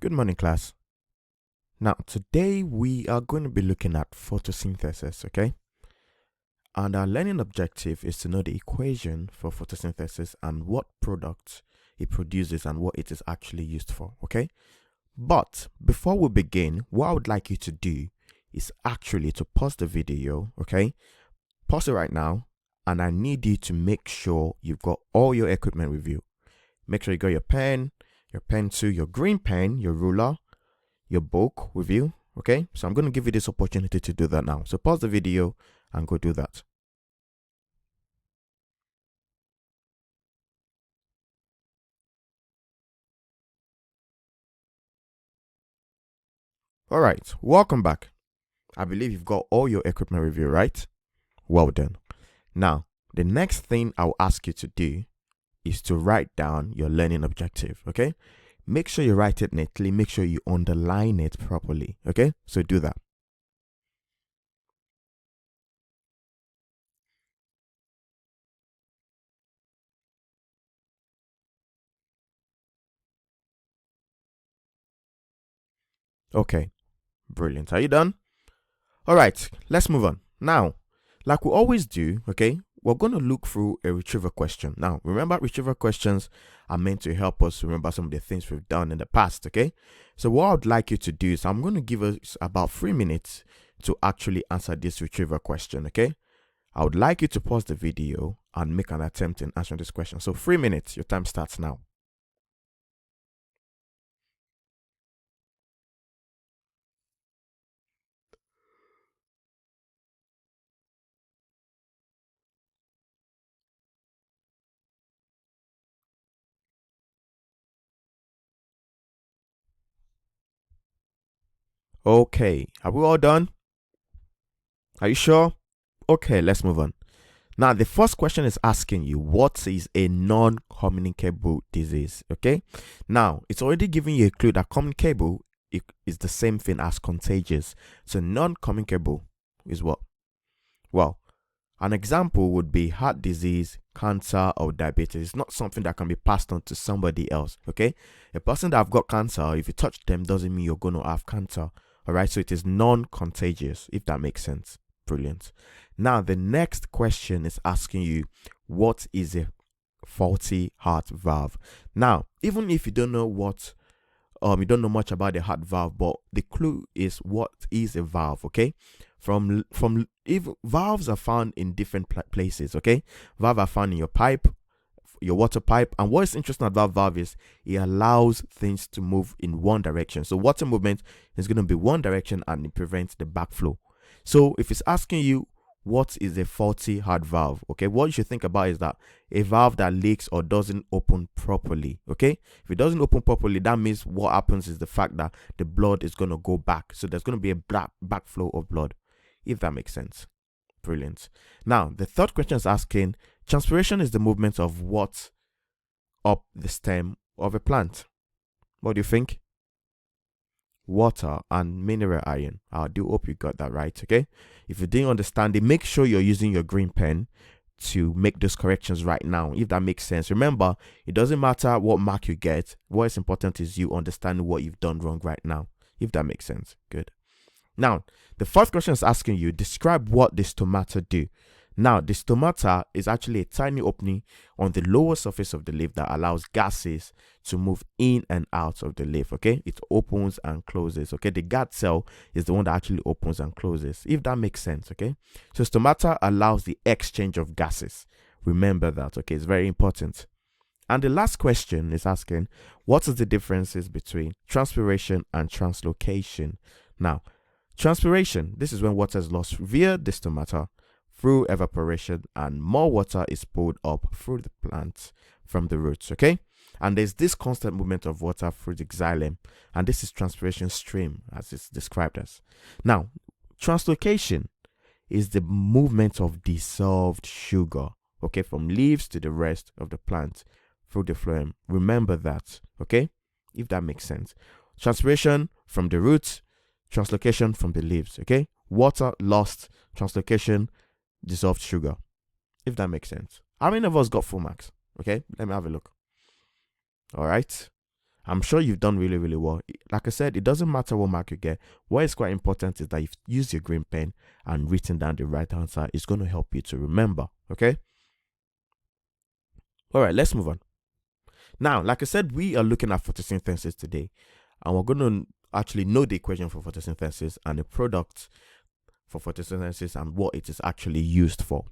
Good morning, class. Now, today we are going to be looking at photosynthesis, okay? And our learning objective is to know the equation for photosynthesis and what products it produces and what it is actually used for, okay? But before we begin, what I would like you to do is actually to pause the video, okay? Pause it right now, and I need you to make sure you've got all your equipment with you. Make sure you got your pencil, your green pen, your ruler, your book with you. Okay, so I'm going to give you this opportunity to do that now. So pause the video and go do that. All right, welcome back. I believe you've got all your equipment with you, right? Well done. Now, the next thing I'll ask you to do is to write down your learning objective. Okay, make sure you write it neatly. Make sure you underline it properly. Okay, so do that. Okay, brilliant. Are you done? All right, let's move on. Now, like we always do, okay, we're going to look through a retrieval question. Now, remember, retrieval questions are meant to help us remember some of the things we've done in the past, okay? So what I would like you to do is I'm going to give us about 3 minutes to actually answer this retrieval question, okay? I would like you to pause the video and make an attempt in answering this question. So 3 minutes, your time starts now. Okay, are we all done? Are you sure? Okay, let's move on. Now, the first question is asking you, what is a non-communicable disease? Okay. Now, it's already giving you a clue that communicable is the same thing as contagious. So, non-communicable is what? Well, an example would be heart disease, cancer, or diabetes. It's not something that can be passed on to somebody else. Okay. A person that have got cancer, if you touch them, doesn't mean you're going to have cancer. All right. So, it is non-contagious, if that makes sense. Brilliant. Now, the next question is asking you, what is a faulty heart valve? Now, even if you don't know you don't know much about the heart valve, but the clue is what is a valve, okay? If valves are found in different places, okay? Valves are found in your pipe, your water pipe, and what is interesting about valve is it allows things to move in one direction. So water movement is going to be one direction and it prevents the backflow. So if it's asking you what is a faulty heart valve, okay, what you should think about is that a valve that leaks or doesn't open properly, okay? If it doesn't open properly, that means what happens is the fact that the blood is going to go back. So there's going to be a backflow of blood, if that makes sense. Brilliant. Now, the third question is asking, transpiration is the movement of what up the stem of a plant? What do you think? Water and mineral iron. I do hope you got that right, okay? If you didn't understand it, make sure you're using your green pen to make those corrections right now, if that makes sense. Remember, it doesn't matter what mark you get. What is important is you understand what you've done wrong right now, if that makes sense. Good. Now, the first question is asking you, describe what the stomata do. Now, the stomata is actually a tiny opening on the lower surface of the leaf that allows gases to move in and out of the leaf, okay? It opens and closes, okay? The guard cell is the one that actually opens and closes, if that makes sense, okay? So, stomata allows the exchange of gases. Remember that, okay? It's very important. And the last question is asking, what is the differences between transpiration and translocation? Now, transpiration, this is when water is lost via the stomata through evaporation and more water is pulled up through the plant from the roots, okay? And there's this constant movement of water through the xylem, and this is transpiration stream as it's described as. Now, translocation is the movement of dissolved sugar, okay, from leaves to the rest of the plant through the phloem. Remember that, okay, if that makes sense. Transpiration from the roots, translocation from the leaves, okay? Water lost, translocation, dissolved sugar, if that makes sense. How many of us got full marks? Okay, let me have a look. All right, I'm sure you've done really, really well. Like I said, it doesn't matter what mark you get. What is quite important is that you've used your green pen and written down the right answer. It's going to help you to remember. Okay. All right, let's move on. Now, like I said, we are looking at photosynthesis today, and we're going to actually know the equation for photosynthesis and the product for photosynthesis and what it is actually used for.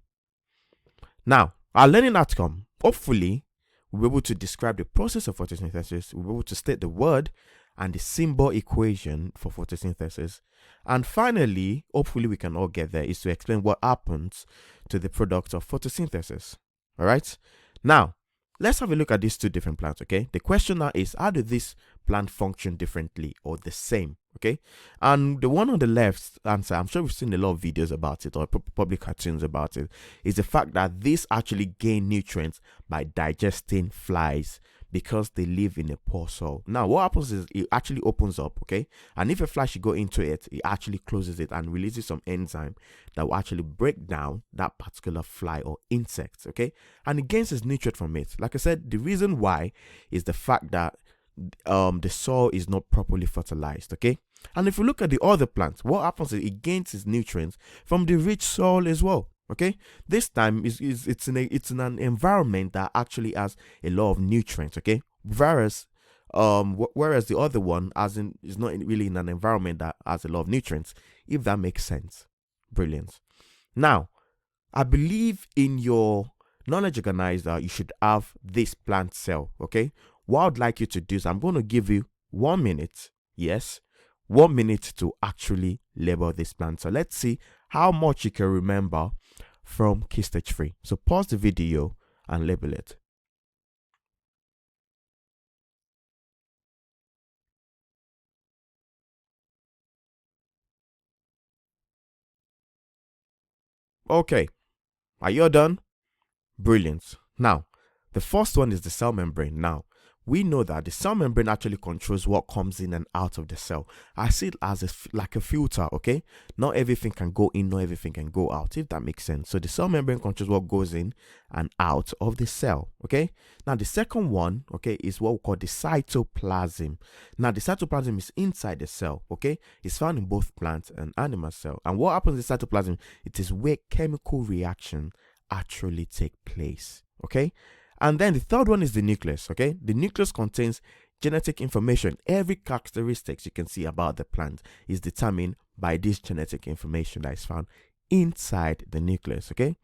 Now, our learning outcome, hopefully, we'll be able to describe the process of photosynthesis, we'll be able to state the word and the symbol equation for photosynthesis. And finally, hopefully we can all get there, is to explain what happens to the product of photosynthesis. All right. Now, let's have a look at these two different plants, okay? The question now is, how do these plants function differently or the same, okay? And the one on the left answer, I'm sure we've seen a lot of videos about it or probably cartoons about it, is the fact that these actually gain nutrients by digesting flies because they live in a poor soil. Now, what happens is it actually opens up, okay? And if a fly should go into it, it actually closes it and releases some enzyme that will actually break down that particular fly or insect, okay? And it gains its nutrient from it. Like I said, the reason why is the fact that the soil is not properly fertilized, okay? And if you look at the other plants, what happens is it gains its nutrients from the rich soil as well. Okay, this time it's in an environment that actually has a lot of nutrients. Okay, whereas the other one is not really in an environment that has a lot of nutrients. If that makes sense, brilliant. Now, I believe in your knowledge organizer, you should have this plant cell. Okay, what I'd like you to do is I'm going to give you 1 minute. Yes, 1 minute to actually label this plant. So let's see how much you can remember from key stage 3. So pause the video and label it. Okay, are you all done? Brilliant. Now, the first one is the cell membrane. Now, we know that the cell membrane actually controls what comes in and out of the cell. I see it as like a filter, okay? Not everything can go in, not everything can go out, if that makes sense. So the cell membrane controls what goes in and out of the cell, okay? Now the second one, okay, is what we call the cytoplasm. Now the cytoplasm is inside the cell, okay? It's found in both plant and animal cell. And what happens in cytoplasm, it is where chemical reaction actually take place, okay? And then the third one is the nucleus, okay? The nucleus contains genetic information. Every characteristics you can see about the plant is determined by this genetic information that is found inside the nucleus, okay?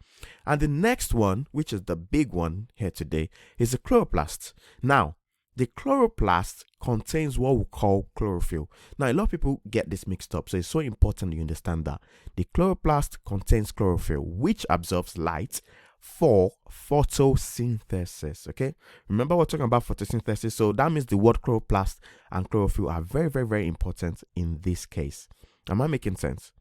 And the next one, which is the big one here today, is the chloroplast. Now, the chloroplast contains what we call chlorophyll. Now, a lot of people get this mixed up, so it's so important you understand that. The chloroplast contains chlorophyll, which absorbs light for photosynthesis, okay? Remember we're talking about photosynthesis, so that means the word chloroplast and chlorophyll are very, very, very important in this case. Am I making sense?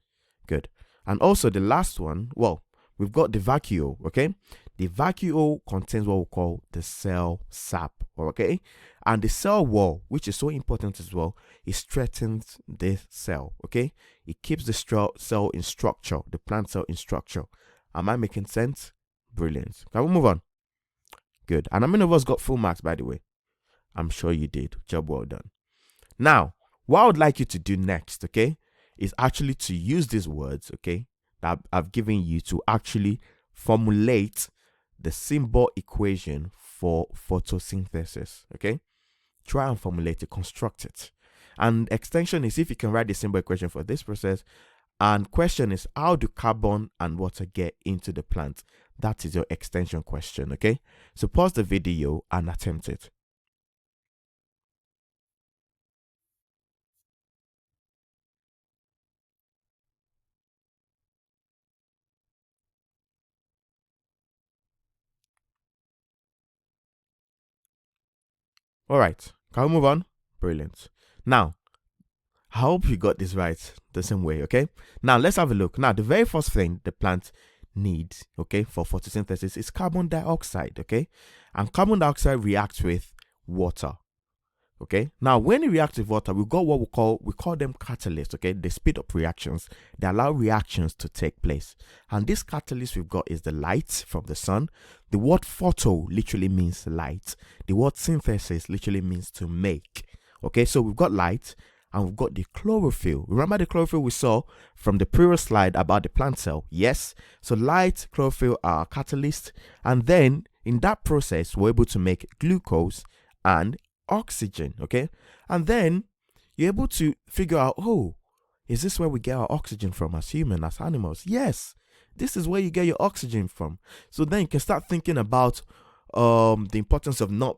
Good. And also the last one, well, we've got the vacuole, okay? The vacuole contains what we call the cell sap, okay? And the cell wall, which is so important as well, it strengthens the cell, okay? It keeps the cell in structure, the plant cell in structure. Am I making sense? Brilliant. Can we move on? Good. And how many of us got full marks, by the way? I'm sure you did. Job well done. Now, what I would like you to do next, okay, is actually to use these words, okay, that I've given you to actually formulate the symbol equation for photosynthesis, okay? Try and formulate it, construct it. And extension is if you can write the symbol equation for this process. And question is, how do carbon and water get into the plant? That is your extension question, okay? So pause the video and attempt it. All right, can we move on? Brilliant. Now, I hope you got this right the same way, okay? Now, let's have a look. Now, the very first thing the plant needs, okay, for photosynthesis is carbon dioxide, okay? And carbon dioxide reacts with water. Okay, now when it reacts with water, we got what we call them catalysts. Okay, they speed up reactions, they allow reactions to take place. And this catalyst we've got is the light from the sun. The word photo literally means light. The word synthesis literally means to make. Okay, so we've got light and we've got the chlorophyll. Remember the chlorophyll we saw from the previous slide about the plant cell? Yes. So light, chlorophyll are catalyst, and then in that process we're able to make glucose and oxygen. Okay, and then you're able to figure out, oh, is this where we get our oxygen from as humans, as animals? Yes, this is where you get your oxygen from. So then you can start thinking about the importance of not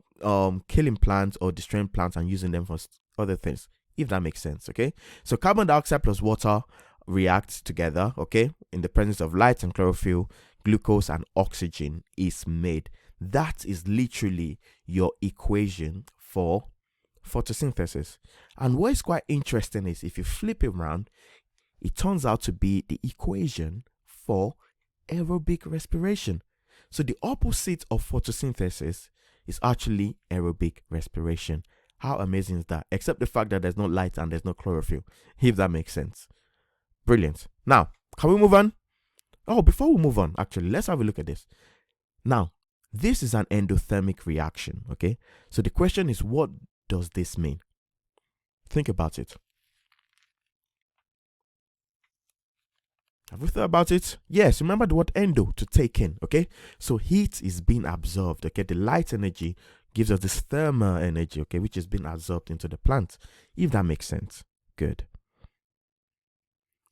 killing plants or destroying plants and using them for other things, if that makes sense. Okay, so carbon dioxide plus water react together, okay, in the presence of light and chlorophyll, glucose and oxygen is made. That is literally your equation for photosynthesis. And what is quite interesting is if you flip it around, it turns out to be the equation for aerobic respiration. So the opposite of photosynthesis is actually aerobic respiration. How amazing is that? Except the fact that there's no light and there's no chlorophyll, if that makes sense. Brilliant. Now, can we move on? Oh, before we move on, actually, let's have a look at this. Now, this is an endothermic reaction, okay? So the question is, what does this mean? Think about it. Have we thought about it? Yes, remember the word endo, to take in, okay? So heat is being absorbed, okay? The light energy gives us this thermal energy, okay, which is being absorbed into the plant, if that makes sense. Good.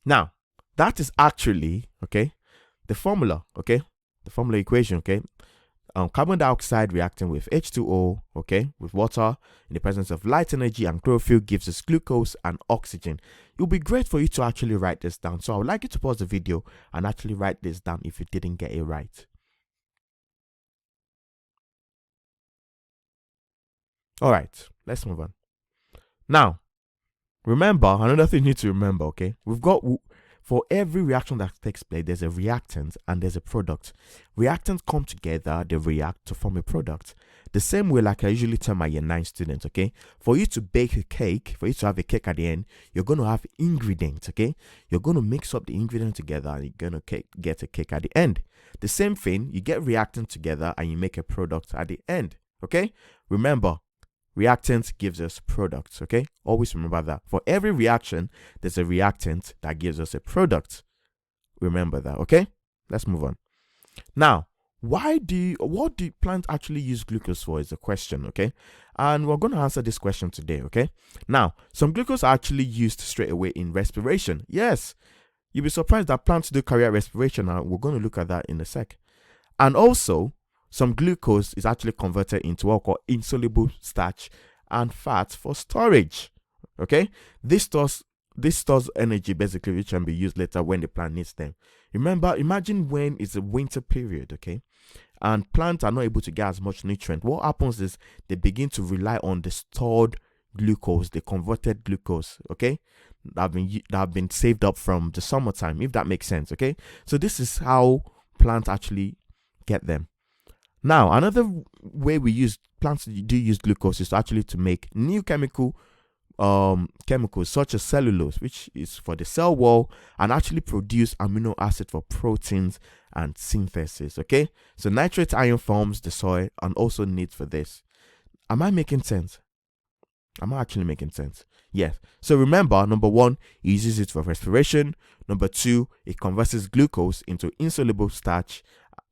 Now, that is actually, okay, the formula, okay? The formula equation, okay? Carbon dioxide reacting with H2O, okay, with water in the presence of light energy and chlorophyll gives us glucose and oxygen. It will be great for you to actually write this down. So I would like you to pause the video and actually write this down if you didn't get it right. All right, let's move on. Now, remember, another thing you need to remember, okay, we've got, for every reaction that takes place, there's a reactant and there's a product. Reactants come together, they react to form a product. The same way, like I usually tell my year 9 students, okay, for you to bake a cake, for you to have a cake at the end, you're going to have ingredients, okay? You're going to mix up the ingredients together and you're going to get a cake at the end. The same thing, you get reactants together and you make a product at the end, okay? Remember, reactant gives us products, okay? Always remember that. For every reaction, there's a reactant that gives us a product. Remember that, okay? Let's move on. Now, what do plants actually use glucose for is the question, okay? And we're going to answer this question today, okay? Now, some glucose are actually used straight away in respiration. Yes, you'll be surprised that plants do carry out respiration, and we're going to look at that in a sec. And also, some glucose is actually converted into what we call insoluble starch and fat for storage. Okay, this stores energy basically, which can be used later when the plant needs them. Remember, imagine when it's a winter period, okay, and plants are not able to get as much nutrient. What happens is they begin to rely on the stored glucose, the converted glucose, okay, that have been saved up from the summertime, if that makes sense. Okay, so this is how plants actually get them. Now, another way plants do use glucose is actually to make new chemicals such as cellulose, which is for the cell wall, and actually produce amino acid for proteins and synthesis. Okay, so nitrate ion forms the soil and also needs for this. Am I making sense? Am I actually making sense? Yes. So remember, number 1, it uses it for respiration. Number 2, it converts glucose into insoluble starch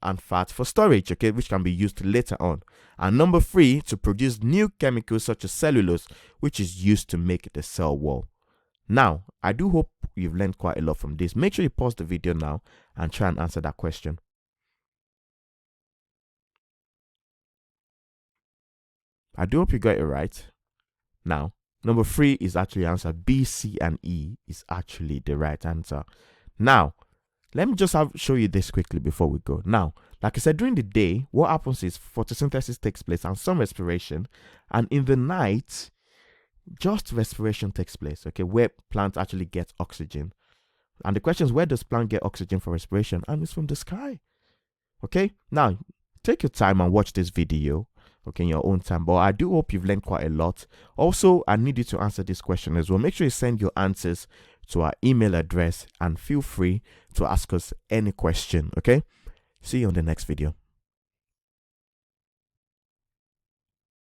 and fat for storage, okay, which can be used later on. And number 3, to produce new chemicals such as cellulose, which is used to make the cell wall. Now, I do hope you've learned quite a lot from this. Make sure you pause the video now and try and answer that question. I do hope you got it right. Now, number 3 is actually answer. B, C, and E is actually the right answer. Now, let me just show you this quickly before we go. Now, like I said, during the day, what happens is photosynthesis takes place and some respiration. And in the night, just respiration takes place, okay, where plants actually get oxygen. And the question is, where does plant get oxygen for respiration? And it's from the sky. Okay, now take your time and watch this video okay, in your own time. But I do hope you've learned quite a lot. Also, I need you to answer this question as well. Make sure you send your answers to our email address and feel free to ask us any question. Okay, see you on the next video.